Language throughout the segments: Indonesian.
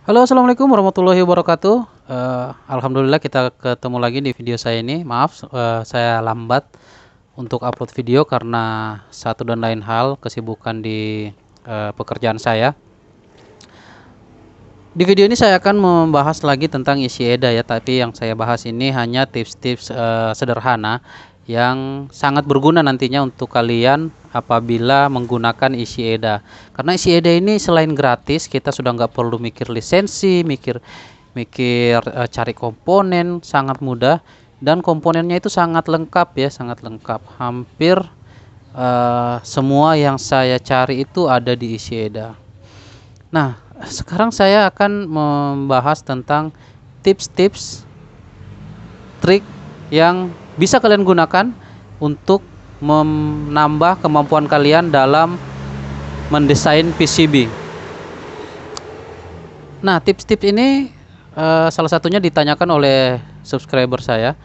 Halo, assalamualaikum warahmatullahi wabarakatuh. Alhamdulillah kita ketemu lagi di video saya ini. Maaf, saya lambat untuk upload video karena satu dan lain hal kesibukan di pekerjaan saya. Di video ini saya akan membahas lagi tentang isi EDA ya, tapi yang saya bahas ini hanya tips-tips sederhana yang sangat berguna nantinya untuk kalian apabila menggunakan isi EDA. Karena isi EDA ini selain gratis, kita sudah nggak perlu mikir lisensi, mikir cari komponen, sangat mudah dan komponennya itu sangat lengkap ya, sangat lengkap. Hampir semua yang saya cari itu ada di isi EDA. Nah, sekarang saya akan membahas tentang tips-tips trik yang bisa kalian gunakan untuk menambah kemampuan kalian dalam mendesain PCB. Nah, tips-tips ini salah satunya ditanyakan oleh subscriber saya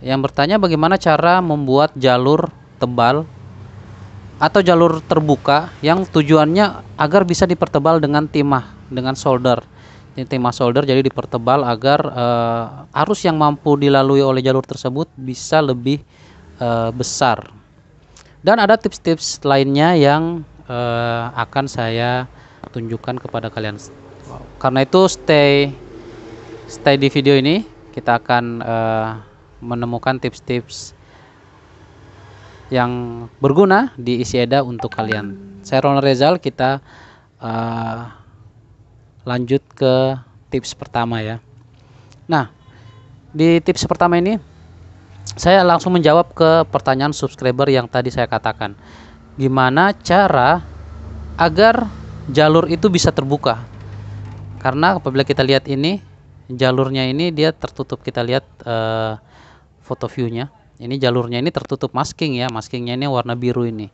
yang bertanya bagaimana cara membuat jalur tebal atau jalur terbuka yang tujuannya agar bisa dipertebal dengan timah, dengan solder. Ini timah solder jadi dipertebal agar arus yang mampu dilalui oleh jalur tersebut bisa lebih besar. Dan ada tips-tips lainnya yang akan saya tunjukkan kepada kalian. Karena itu stay di video ini, kita akan menemukan tips-tips yang berguna di isi EDA untuk kalian. Saya Ronald Rezal, kita lanjut ke tips pertama ya. Nah, di tips pertama ini saya langsung menjawab ke pertanyaan subscriber yang tadi saya katakan. Gimana cara agar jalur itu bisa terbuka? Karena apabila kita lihat ini, jalurnya ini dia tertutup, kita lihat foto view-nya. Ini jalurnya ini tertutup masking ya, maskingnya ini warna biru ini,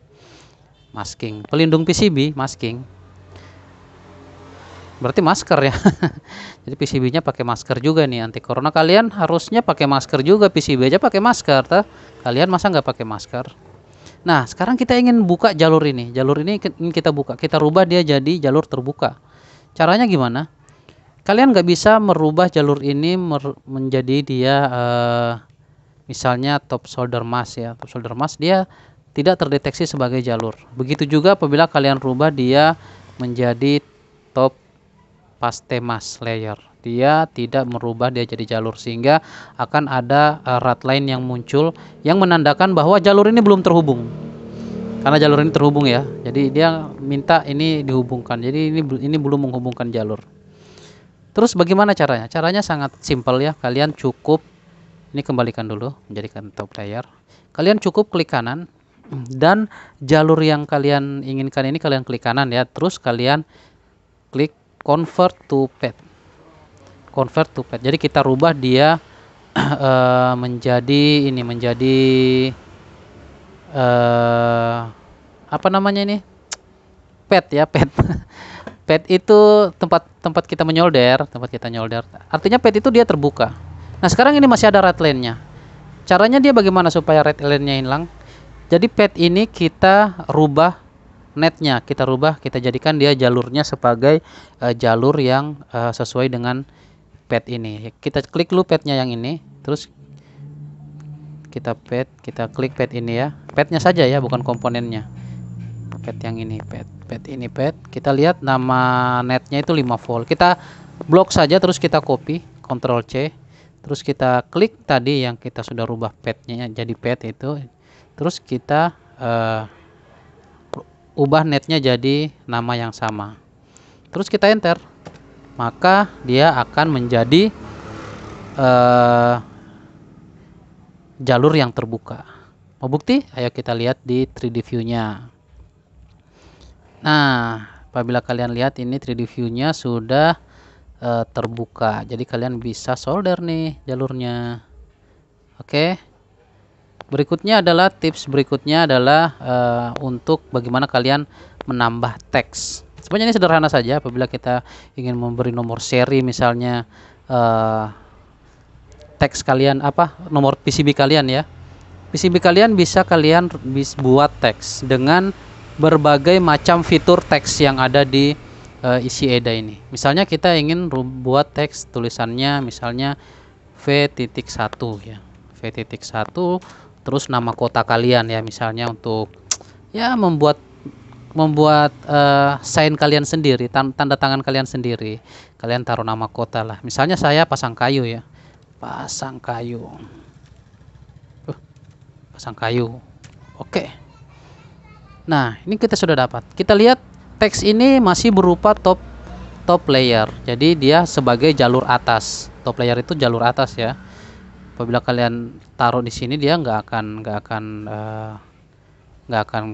masking pelindung PCB, masking berarti masker ya. Jadi PCB-nya pakai masker juga nih, anti corona. Kalian harusnya pakai masker juga, PCB aja pakai masker toh. Kalian masa nggak pakai masker? Nah, sekarang kita ingin buka jalur ini, ingin kita buka, kita rubah dia jadi jalur terbuka. Caranya gimana? Kalian nggak bisa merubah jalur ini menjadi dia misalnya top solder mask ya, top solder mask dia tidak terdeteksi sebagai jalur. Begitu juga apabila kalian rubah dia menjadi top paste mask layer, dia tidak merubah dia jadi jalur, sehingga akan ada red line yang muncul yang menandakan bahwa jalur ini belum terhubung. Karena jalur ini terhubung ya, jadi dia minta ini dihubungkan, jadi ini belum menghubungkan jalur. Terus bagaimana caranya? Caranya sangat simpel ya, kalian cukup ini kembalikan dulu menjadikan top layer. Kalian cukup klik kanan dan jalur yang kalian inginkan ini kalian klik kanan ya. Terus kalian klik convert to path. Convert to path. Jadi kita rubah dia menjadi ini, menjadi apa namanya ini? Path ya, path. Path itu tempat kita menyolder, tempat kita nyolder. Artinya path itu dia terbuka. Nah, sekarang ini masih ada red line-nya. Caranya dia bagaimana supaya red line-nya hilang? Jadi pad ini kita rubah netnya, kita jadikan dia jalurnya sebagai jalur yang sesuai dengan pad ini. Kita klik dulu padnya yang ini, terus kita klik pad ini ya. Padnya saja ya, bukan komponennya. Pad yang ini, pad ini pad. Kita lihat nama netnya itu 5 volt. Kita blok saja, terus kita copy, Ctrl C. Terus kita klik tadi yang kita sudah rubah padnya jadi pad itu. Terus kita ubah netnya jadi nama yang sama. Terus kita enter. Maka dia akan menjadi jalur yang terbuka. Mau bukti? Ayo kita lihat di 3D view-nya. Nah, apabila kalian lihat ini 3D view-nya sudah terbuka, jadi kalian bisa solder nih jalurnya. Oke, berikutnya adalah tips berikutnya adalah untuk bagaimana kalian menambah teks. Sebenarnya ini sederhana saja. Apabila kita ingin memberi nomor seri misalnya teks kalian nomor PCB kalian ya, PCB kalian bisa buat teks dengan berbagai macam fitur teks yang ada di isi EDA ini. Misalnya kita ingin buat teks tulisannya misalnya V.1 ya. V.1 terus nama kota kalian ya, misalnya untuk ya membuat sign kalian sendiri, tanda tangan kalian sendiri. Kalian taruh nama kota lah. Misalnya saya Pasangkayu ya. Pasangkayu. Pasangkayu. Oke. Nah, ini kita sudah dapat. Kita lihat teks ini masih berupa top layer. Jadi dia sebagai jalur atas. Top layer itu jalur atas ya. Apabila kalian taruh di sini dia nggak akan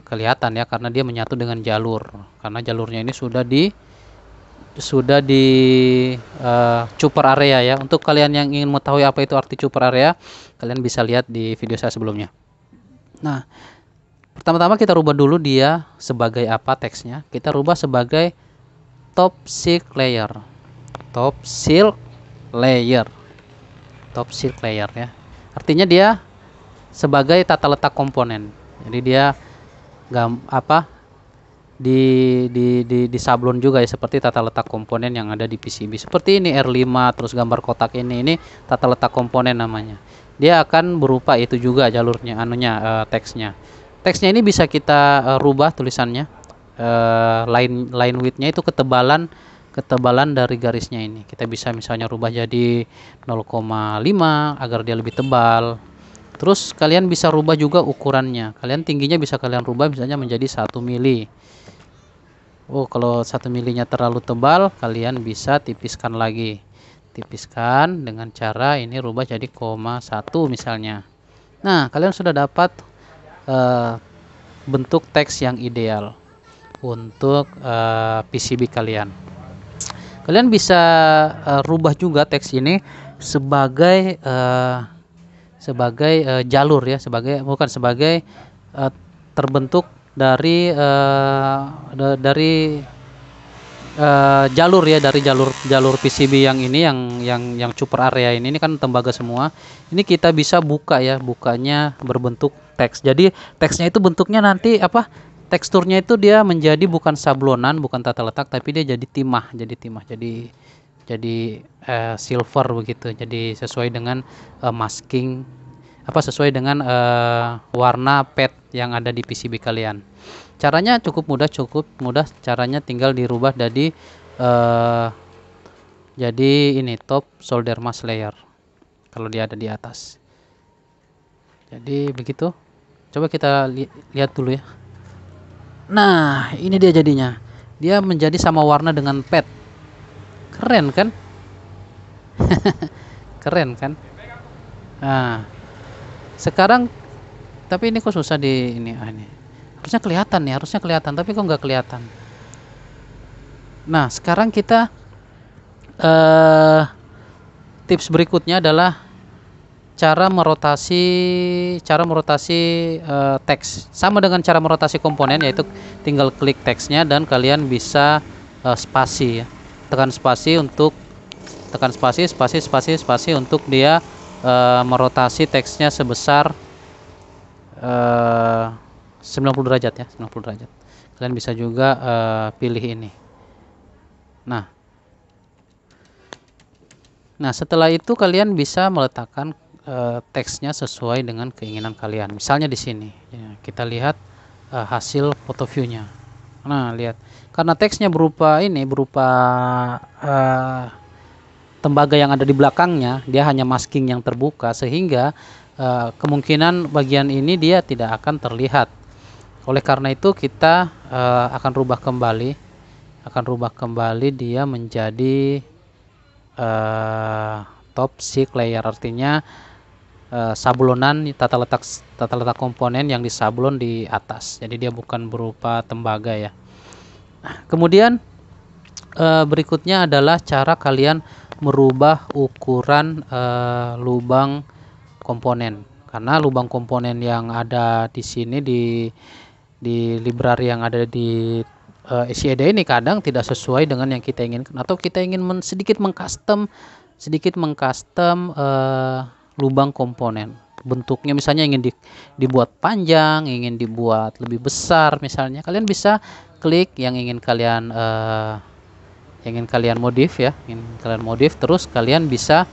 kelihatan ya, karena dia menyatu dengan jalur. Karena jalurnya ini sudah di chopper area ya. Untuk kalian yang ingin mengetahui apa itu arti chopper area, kalian bisa lihat di video saya sebelumnya. Nah, pertama-tama kita rubah dulu dia sebagai apa teksnya. Kita rubah sebagai top silk layer. Top silk layer. Top silk layer ya. Artinya dia sebagai tata letak komponen. Jadi dia di sablon juga ya, seperti tata letak komponen yang ada di PCB. Seperti ini R5 terus gambar kotak ini tata letak komponen namanya. Dia akan berupa itu juga jalurnya teksnya. Teksnya ini bisa kita rubah tulisannya. Line width-nya itu ketebalan dari garisnya ini. Kita bisa misalnya rubah jadi 0,5 agar dia lebih tebal. Terus kalian bisa rubah juga ukurannya. Kalian tingginya bisa kalian rubah misalnya menjadi 1 mili. Oh, kalau 1 milinya terlalu tebal, kalian bisa tipiskan lagi. Tipiskan dengan cara ini rubah jadi 0,1 misalnya. Nah, kalian sudah dapat bentuk teks yang ideal untuk PCB kalian. Kalian bisa rubah juga teks ini sebagai jalur ya, bukan sebagai terbentuk dari jalur ya, dari jalur PCB yang ini yang chopper area ini kan tembaga semua. Ini kita bisa buka ya, bukanya berbentuk teks. Jadi teksnya itu bentuknya nanti teksturnya itu dia menjadi bukan sablonan, bukan tata letak, tapi dia jadi timah, jadi silver begitu. Jadi sesuai dengan masking sesuai dengan warna pad yang ada di PCB kalian. Caranya cukup mudah. Caranya tinggal dirubah jadi ini top solder mask layer kalau dia ada di atas. Jadi begitu. Coba kita lihat dulu ya. Nah, ini dia jadinya. Dia menjadi sama warna dengan pad. Keren kan? Keren kan? Nah, sekarang tapi ini kok susah ini. Harusnya kelihatan, tapi kok nggak kelihatan. Nah, sekarang kita tips berikutnya adalah cara merotasi teks. Sama dengan cara merotasi komponen, yaitu tinggal klik teksnya dan kalian bisa spasi ya. Tekan spasi untuk dia merotasi teksnya sebesar 90 derajat ya, 90 derajat. Kalian bisa juga pilih ini. Nah, setelah itu kalian bisa meletakkan teksnya sesuai dengan keinginan kalian. Misalnya di sini ya, kita lihat hasil foto view-nya. Nah, lihat. Karena teksnya berupa tembaga yang ada di belakangnya, dia hanya masking yang terbuka, sehingga kemungkinan bagian ini dia tidak akan terlihat. Oleh karena itu kita akan rubah kembali dia menjadi top silk layer, artinya sablonan tata letak komponen yang disablon di atas. Jadi dia bukan berupa tembaga ya. Kemudian berikutnya adalah cara kalian merubah ukuran lubang komponen. Karena lubang komponen yang ada di sini di library yang ada di SCAD ini kadang tidak sesuai dengan yang kita inginkan, atau kita ingin sedikit mengcustom lubang komponen. Bentuknya misalnya ingin dibuat panjang, ingin dibuat lebih besar misalnya, kalian bisa klik yang ingin kalian ingin kalian modif ya, terus kalian bisa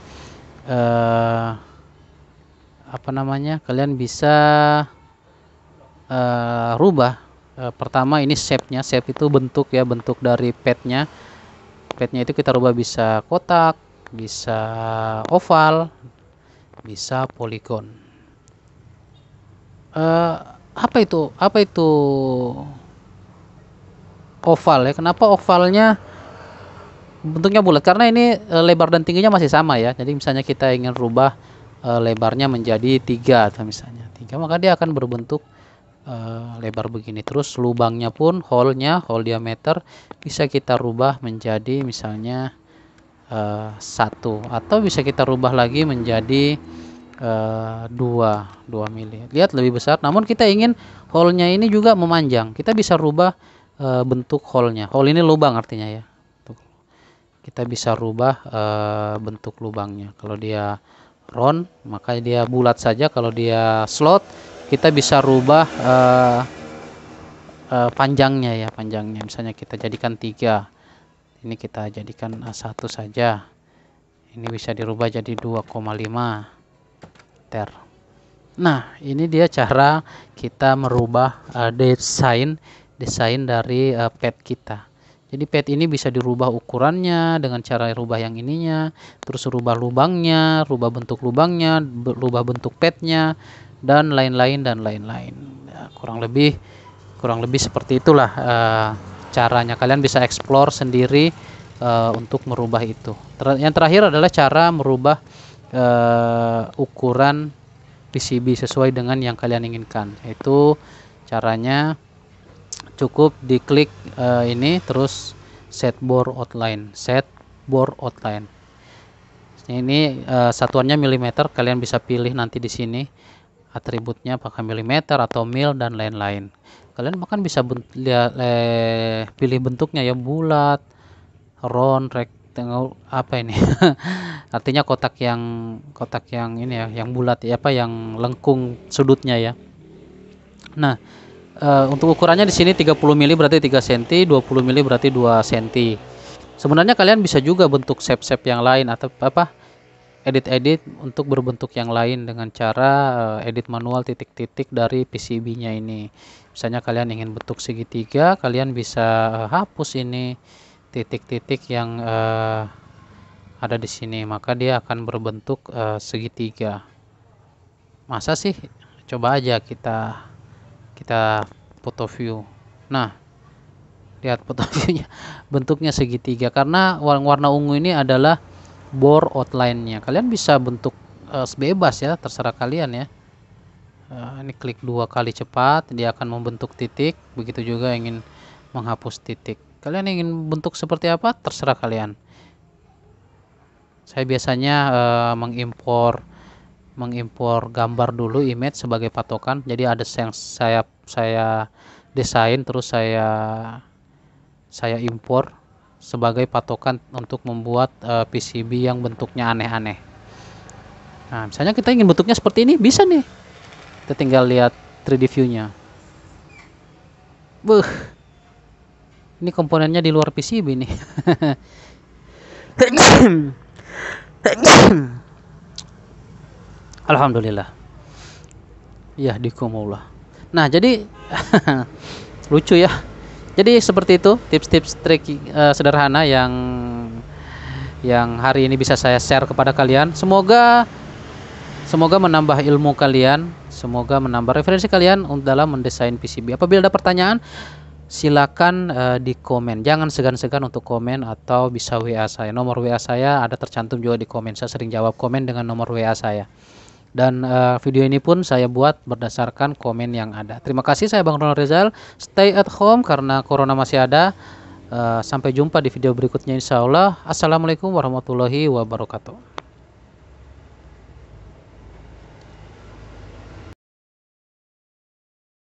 kalian bisa rubah. Pertama ini shape-nya, shape itu bentuk ya, bentuk dari padnya itu kita rubah bisa kotak, bisa oval, bisa poligon. Apa itu oval ya? Kenapa ovalnya bentuknya bulat? Karena ini lebar dan tingginya masih sama ya. Jadi misalnya kita ingin rubah lebarnya menjadi 3 atau misalnya 3, maka dia akan berbentuk lebar begini. Terus lubangnya pun hole diameter bisa kita rubah menjadi misalnya 1, atau bisa kita rubah lagi menjadi 2 mili. Lihat lebih besar, namun kita ingin hole-nya ini juga memanjang, kita bisa rubah bentuk hole-nya. Hole ini lubang artinya ya. Kita bisa rubah bentuk lubangnya. Kalau dia round maka dia bulat saja, kalau dia slot kita bisa rubah panjangnya ya, misalnya kita jadikan 3, ini kita jadikan 1 saja, ini bisa dirubah jadi 2,5 meter. Nah, ini dia cara kita merubah desain dari pad kita. Jadi pad ini bisa dirubah ukurannya dengan cara rubah yang ininya, terus rubah lubangnya, rubah bentuk lubangnya, rubah bentuk padnya, dan lain-lain. Ya, kurang lebih seperti itulah caranya. Kalian bisa explore sendiri untuk merubah itu. Yang terakhir adalah cara merubah ukuran PCB sesuai dengan yang kalian inginkan. Itu caranya cukup diklik ini, terus set board outline. Ini satuannya milimeter, kalian bisa pilih nanti di sini atributnya apakah milimeter atau mil dan lain-lain. Kalian bahkan bisa pilih bentuknya ya, bulat, round, rectangle, apa ini artinya kotak yang ini ya, yang bulat ya, yang lengkung sudutnya ya. Nah, untuk ukurannya di sini 30 mili berarti 3 cm, 20 mili berarti 2 cm. Sebenarnya kalian bisa juga bentuk shape yang lain atau edit untuk berbentuk yang lain dengan cara edit manual titik-titik dari PCB-nya ini. Misalnya kalian ingin bentuk segitiga, kalian bisa hapus ini titik-titik yang ada di sini, maka dia akan berbentuk segitiga. Masa sih? Coba aja kita foto view. Nah, lihat foto view-nya, bentuknya segitiga karena warna ungu ini adalah bore outline-nya. Kalian bisa bentuk bebas ya, terserah kalian ya. Ini klik 2 kali cepat, dia akan membentuk titik. Begitu juga ingin menghapus titik. Kalian ingin bentuk seperti apa, terserah kalian. Saya biasanya mengimpor gambar dulu, image sebagai patokan. Jadi ada yang saya desain, terus saya impor sebagai patokan untuk membuat PCB yang bentuknya aneh-aneh. Nah, misalnya kita ingin bentuknya seperti ini, bisa nih. Kita tinggal lihat 3D view-nya. Ini komponennya di luar PCB nih. Alhamdulillah. Ya, dikumullah. Nah, jadi lucu ya. Jadi seperti itu tips-tips trik sederhana yang hari ini bisa saya share kepada kalian. Semoga menambah ilmu kalian, semoga menambah referensi kalian dalam mendesain PCB. Apabila ada pertanyaan, silakan di komen. Jangan segan-segan untuk komen atau bisa WA saya. Nomor WA saya ada tercantum juga di komen. Saya sering jawab komen dengan nomor WA saya. Dan video ini pun saya buat berdasarkan komen yang ada. Terima kasih, saya Bang Ronald Rizal. Stay at home karena corona masih ada. Sampai jumpa di video berikutnya insya Allah. Assalamualaikum warahmatullahi wabarakatuh.